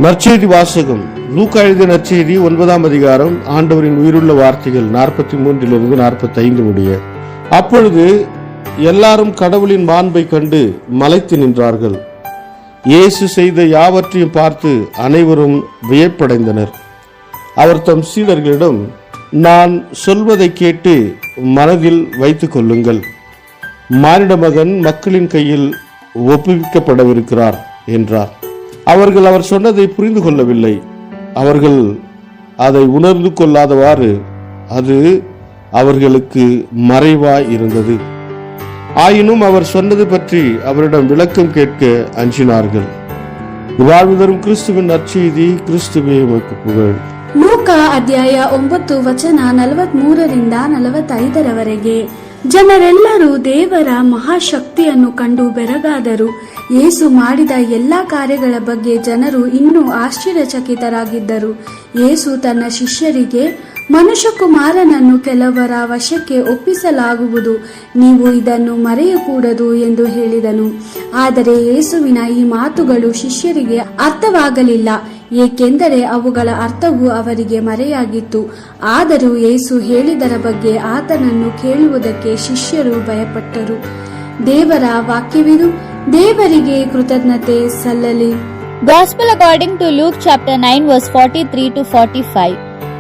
நற்செய்தி வாசகம். லூக்கா எழுதிய நற்செய்தி 9ஆம் அதிகாரம். ஆண்டவரின் உயிருள்ள வார்த்தைகள் 43 45 முடிய. அப்பொழுது எல்லாரும் கடவுளின் மாண்பை கண்டு மலைத்து நின்றார்கள். இயேசு செய்த யாவற்றையும் பார்த்து அனைவரும் வியப்படைந்தனர். அவர் தம் சீடர்களிடம், நான் சொல்வதை கேட்டு மனதில் வைத்துக் கொள்ளுங்கள். மானிட மகன் மக்களின் கையில் ஒப்புவிக்கப்படவிருக்கிறார் என்றார். அவர்கள் அவர் சொன்னதை புரிந்து கொள்ளவில்லை. அவர்கள் அதை உணர்ந்து கொள்ளாதவாறு அது அவர்களுக்கு மறைவாய் இருந்தது. ஆயினும் அவர் சொன்னது பற்றி அவரிடம் விளக்கம் கேட்க அஞ்சினார்கள். வாழ்வு தரும் கிறிஸ்துவின் நற்செய்தி. கிறிஸ்துவே உமக்கு புகழ். ಲೂಕಾ ಅಧ್ಯಾಯ 9 ವಚನ 43ರಿಂದ 45ರವರೆಗೆ. ಜನರೆಲ್ಲರೂ ದೇವರ ಮಹಾಶಕ್ತಿಯನ್ನು ಕಂಡು ಬೆರಗಾದರು. ಯೇಸು ಮಾಡಿದ ಎಲ್ಲಾ ಕಾರ್ಯಗಳ ಬಗ್ಗೆ ಜನರು ಇನ್ನೂ ಆಶ್ಚರ್ಯಚಕಿತರಾಗಿದ್ದರು. ಯೇಸು ತನ್ನ ಶಿಷ್ಯರಿಗೆ, ಮನುಷ್ಯಕುಮಾರನನ್ನು ಕೆಲವರ ವಶಕ್ಕೆ ಒಪ್ಪಿಸಲಾಗುವುದು, ನೀವು ಇದನ್ನು ಮರೆಯಕೂಡದು ಎಂದು ಹೇಳಿದನು. ಆದರೆ ಯೇಸುವಿನ ಈ ಮಾತುಗಳು ಶಿಷ್ಯರಿಗೆ ಅರ್ಥವಾಗಲಿಲ್ಲ, ಏಕೆಂದರೆ ಅವುಗಳ ಅರ್ಥವು ಅವರಿಗೆ ಮರೆಯಾಗಿತ್ತು. ಆದರೂ ಯೇಸು ಹೇಳಿದರ ಬಗ್ಗೆ ಆತನನ್ನು ಕೇಳುವುದಕ್ಕೆ ಶಿಷ್ಯರು ಭಯಪಟ್ಟರು. ದೇವರ ವಾಕ್ಯವಿದು. ದೇವರಿಗೆ ಕೃತಜ್ಞತೆ ಸಲ್ಲಲಿ. Gospel according to Luke chapter 9 verse 43 to 45.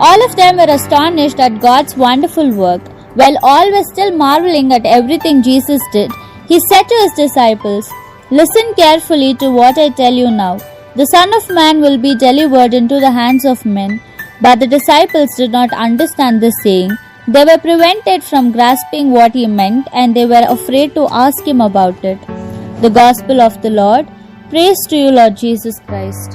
All of them were astonished at God's wonderful work. While all were still marveling at everything Jesus did, he said to his disciples, "Listen carefully to what I tell you now. The Son of Man will be delivered into the hands of men." But the disciples did not understand this saying. They were prevented from grasping what he meant, and they were afraid to ask him about it. The Gospel of the Lord. Praise to you, Lord Jesus Christ.